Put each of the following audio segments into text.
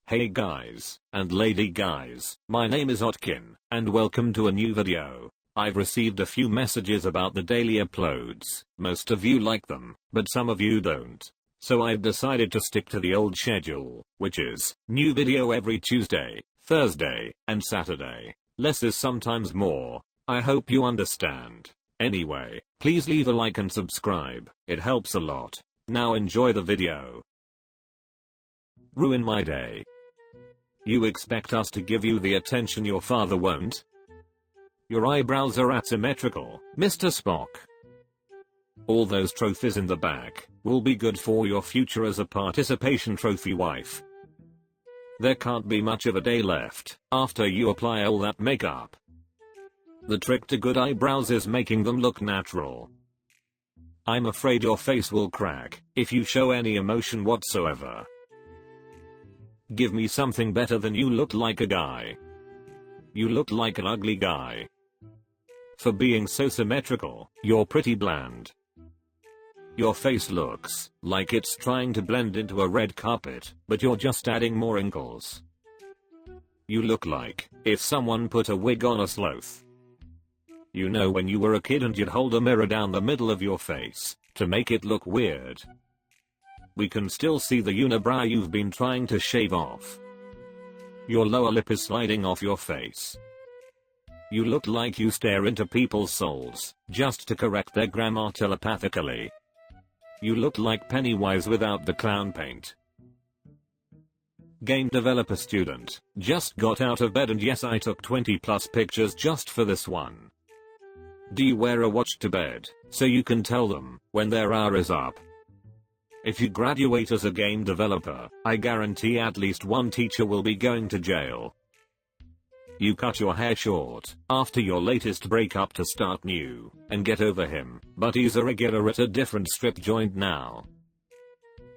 Hey guys, and lady guys, my name is Otkin, and welcome to a new video. I've received a few messages about the daily uploads. Most of you like them, but some of you don't. So I've decided to stick to the old schedule, which is, new video every Tuesday, Thursday, and Saturday. Less is sometimes more. I hope you understand. Anyway, please leave a like and subscribe, it helps a lot. Now enjoy the video. Ruin my day. You expect us to give you the attention your father won't? Your eyebrows are asymmetrical, Mr. Spock. All those trophies in the back will be good for your future as a participation trophy wife. There can't be much of a day left after you apply all that makeup. The trick to good eyebrows is making them look natural. I'm afraid your face will crack if you show any emotion whatsoever. Give me something better than you look like a guy. You look like an ugly guy. For being so symmetrical, you're pretty bland. Your face looks like it's trying to blend into a red carpet, but you're just adding more wrinkles. You look like if someone put a wig on a sloth. You know when you were a kid and you'd hold a mirror down the middle of your face to make it look weird. We can still see the unibrow you've been trying to shave off. Your lower lip is sliding off your face. You look like you stare into people's souls just to correct their grammar telepathically. You look like Pennywise without the clown paint. Game developer student, just got out of bed and yes, I took 20+ pictures just for this one. Do you wear a watch to bed so you can tell them when their hour is up? If you graduate as a game developer, I guarantee at least one teacher will be going to jail. You cut your hair short after your latest breakup to start new and get over him, but he's a regular at a different strip joint now.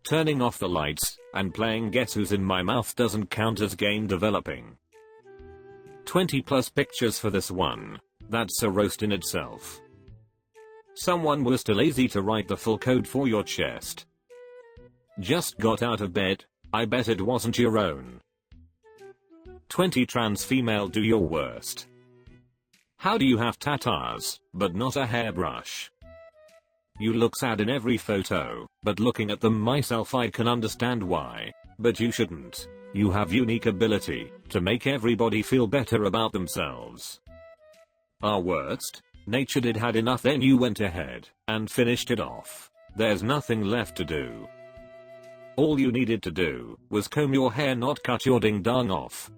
Turning off the lights and playing Guess Who's in My Mouth doesn't count as game developing. 20+ pictures for this one. That's a roast in itself. Someone was too lazy to write the full code for your chest. Just got out of bed? I bet it wasn't your own. 20 trans female do your worst. How do you have tattoos, but not a hairbrush? You look sad in every photo, but looking at them myself I can understand why. But you shouldn't. You have unique ability to make everybody feel better about themselves. Our worst? Nature did had enough, then you went ahead and finished it off. There's nothing left to do. All you needed to do was comb your hair, not cut your ding dong off.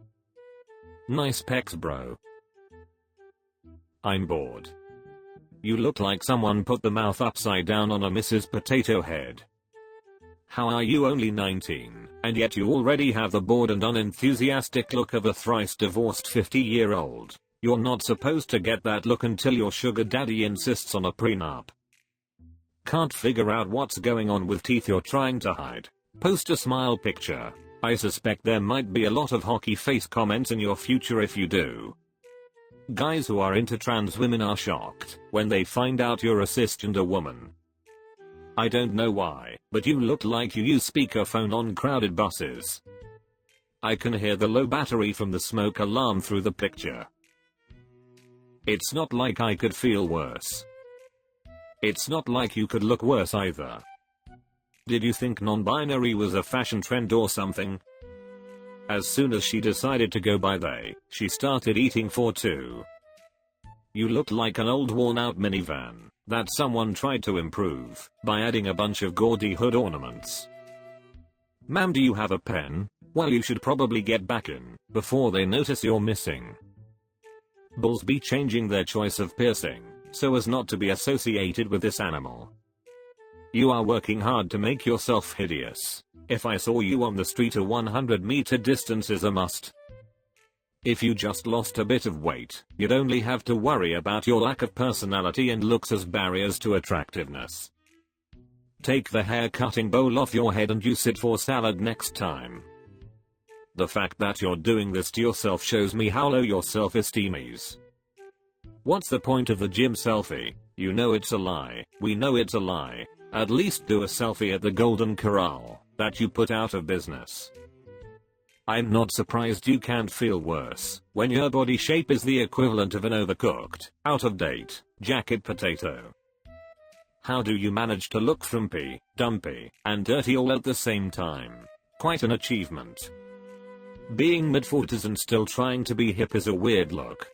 Nice pecs, bro. I'm bored. You look like someone put the mouth upside down on a Mrs. Potato Head. How are you only 19, and yet you already have the bored and unenthusiastic look of a thrice divorced 50-year-old? You're not supposed to get that look until your sugar daddy insists on a prenup. Can't figure out what's going on with teeth you're trying to hide. Post a smile picture. I suspect there might be a lot of hockey face comments in your future if you do. Guys who are into trans women are shocked when they find out you're a cisgender woman. I don't know why, but you look like you use speakerphone on crowded buses. I can hear the low battery from the smoke alarm through the picture. It's not like I could feel worse. It's not like you could look worse either. Did you think non-binary was a fashion trend or something? As soon as she decided to go by they, she started eating for two. You look like an old worn-out minivan that someone tried to improve by adding a bunch of gaudy hood ornaments. Ma'am, do you have a pen? Well, you should probably get back in before they notice you're missing. Bulls be changing their choice of piercing so as not to be associated with this animal. You are working hard to make yourself hideous. If I saw you on the street, a 100-meter distance is a must. If you just lost a bit of weight, you'd only have to worry about your lack of personality and looks as barriers to attractiveness. Take the hair cutting bowl off your head and use it for salad next time. The fact that you're doing this to yourself shows me how low your self-esteem is. What's the point of the gym selfie? You know it's a lie. We know it's a lie. At least do a selfie at the Golden Corral that you put out of business. I'm not surprised you can't feel worse when your body shape is the equivalent of an overcooked, out-of-date, jacket potato. How do you manage to look frumpy, dumpy, and dirty all at the same time? Quite an achievement. Being mid-40s and still trying to be hip is a weird look.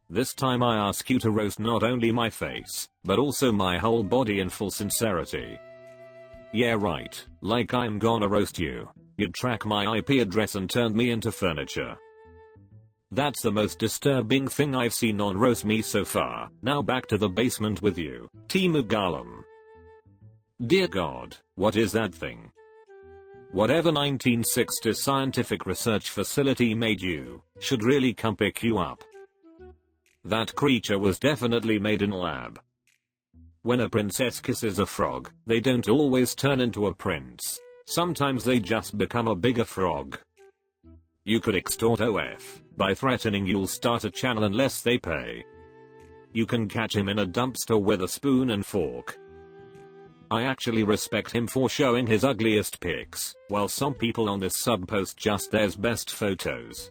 This time I ask you to roast not only my face, but also my whole body in full sincerity. Yeah right, like I'm gonna roast you. You'd track my IP address and turned me into furniture. That's the most disturbing thing I've seen on RoastMe so far. Now back to the basement with you, Timu Galam. Dear God, what is that thing? Whatever 1960s scientific research facility made you, should really come pick you up. That creature was definitely made in a lab. When a princess kisses a frog, they don't always turn into a prince. Sometimes they just become a bigger frog. You could extort OF by threatening you'll start a channel unless they pay. You can catch him in a dumpster with a spoon and fork. I actually respect him for showing his ugliest pics, while some people on this sub post just their best photos.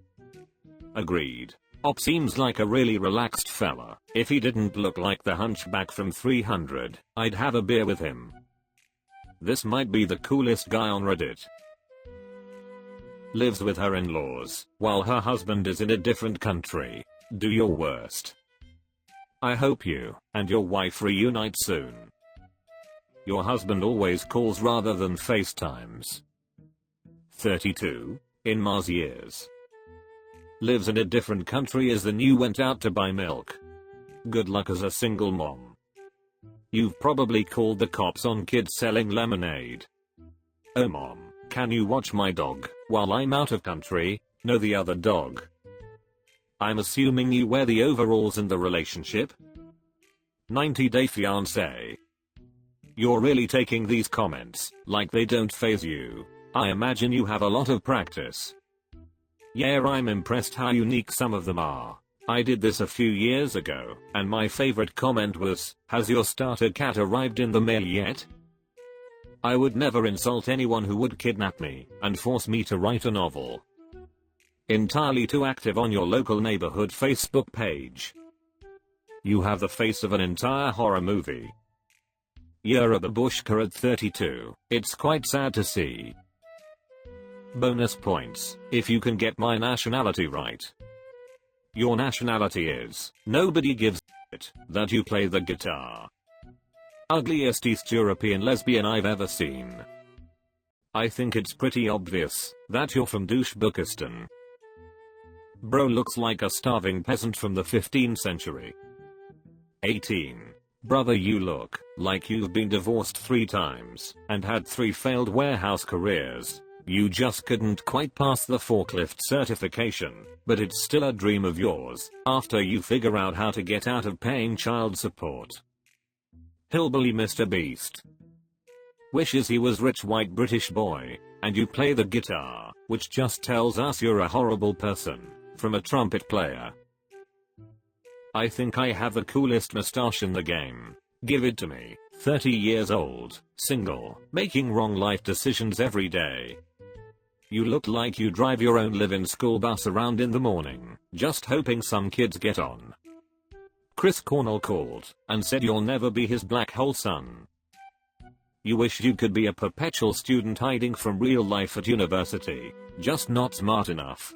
Agreed. Op seems like a really relaxed fella. If he didn't look like the hunchback from 300, I'd have a beer with him. This might be the coolest guy on Reddit. Lives with her in-laws, while her husband is in a different country. Do your worst. I hope you and your wife reunite soon. Your husband always calls rather than FaceTimes. 32. In Mars years. Lives in a different country as the new went out to buy milk. Good luck as a single mom. You've probably called the cops on kids selling lemonade. Oh mom, can you watch my dog while I'm out of country? No, the other dog. I'm assuming you wear the overalls in the relationship? 90-day fiancé. You're really taking these comments like they don't faze you. I imagine you have a lot of practice. Yeah, I'm impressed how unique some of them are. I did this a few years ago, and my favorite comment was, "Has your starter cat arrived in the mail yet?" I would never insult anyone who would kidnap me and force me to write a novel. Entirely too active on your local neighborhood Facebook page. You have the face of an entire horror movie. You're a babushka at 32. It's quite sad to see. Bonus points if you can get my nationality right. Your nationality is, nobody gives a shit that you play the guitar. Ugliest East European lesbian I've ever seen. I think it's pretty obvious that you're from Douchebukistan. Bro looks like a starving peasant from the 15th century. 18. Brother, you look like you've been divorced 3 times and had 3 failed warehouse careers. You just couldn't quite pass the forklift certification, but it's still a dream of yours after you figure out how to get out of paying child support. Hillbilly Mr. Beast. Wishes he was rich white British boy, and you play the guitar, which just tells us you're a horrible person, from a trumpet player. I think I have the coolest mustache in the game. Give it to me. 30 years old, single, making wrong life decisions every day. You look like you drive your own live-in school bus around in the morning, just hoping some kids get on. Chris Cornell called and said you'll never be his black hole son. You wish you could be a perpetual student hiding from real life at university, just not smart enough.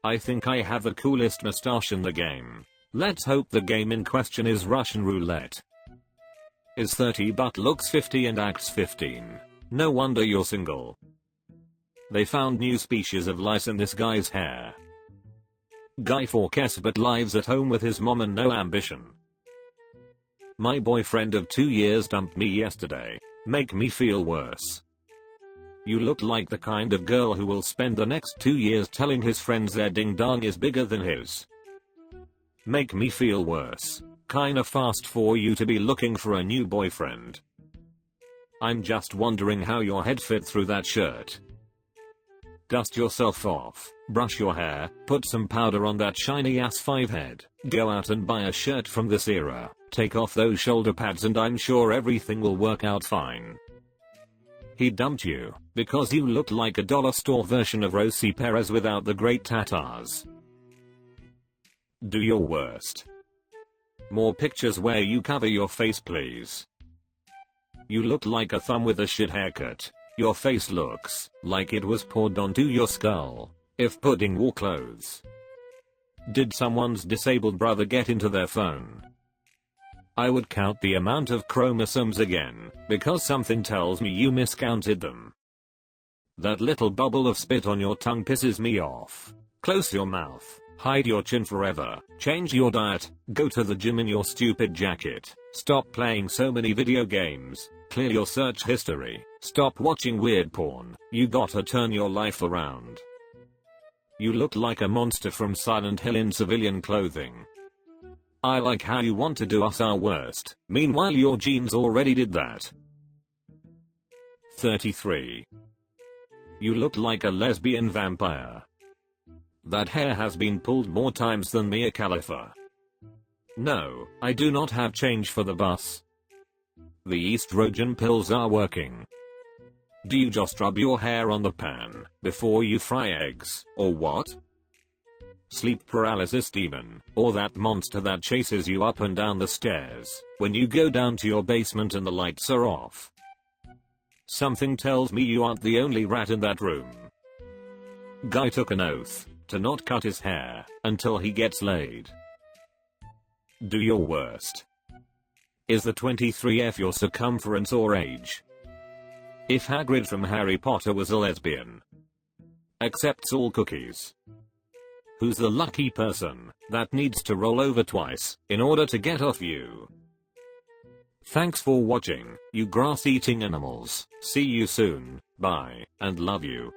I think I have the coolest mustache in the game. Let's hope the game in question is Russian roulette. Is 30 but looks 50 and acts 15. No wonder you're single. They found new species of lice in this guy's hair. Guy 4K but lives at home with his mom and no ambition. My boyfriend of 2 years dumped me yesterday. Make me feel worse. You look like the kind of girl who will spend the next 2 years telling his friends their ding dong is bigger than his. Make me feel worse. Kinda fast for you to be looking for a new boyfriend. I'm just wondering how your head fit through that shirt. Dust yourself off, brush your hair, put some powder on that shiny ass 5 head, go out and buy a shirt from this era, take off those shoulder pads and I'm sure everything will work out fine. He dumped you because you looked like a dollar store version of Rosie Perez without the great tatars. Do your worst. More pictures where you cover your face, please. You look like a thumb with a shit haircut. Your face looks like it was poured onto your skull if pudding wore clothes. Did someone's disabled brother get into their phone? I would count the amount of chromosomes again, because something tells me you miscounted them. That little bubble of spit on your tongue pisses me off. Close your mouth. Hide your chin forever. Change your diet. Go to the gym in your stupid jacket. Stop playing so many video games. Clear your search history. Stop watching weird porn. You gotta turn your life around. You look like a monster from Silent Hill in civilian clothing. I like how you want to do us our worst. Meanwhile your genes already did that. 33. You look like a lesbian vampire. That hair has been pulled more times than Mia Khalifa. No, I do not have change for the bus. The estrogen pills are working. Do you just rub your hair on the pan before you fry eggs, or what? Sleep paralysis demon, or that monster that chases you up and down the stairs when you go down to your basement and the lights are off. Something tells me you aren't the only rat in that room. Guy took an oath to not cut his hair until he gets laid. Do your worst. Is the 23F your circumference or age? If Hagrid from Harry Potter was a lesbian. Accepts all cookies. Who's the lucky person that needs to roll over twice in order to get off you? Thanks for watching, you grass-eating animals. See you soon. Bye, and love you.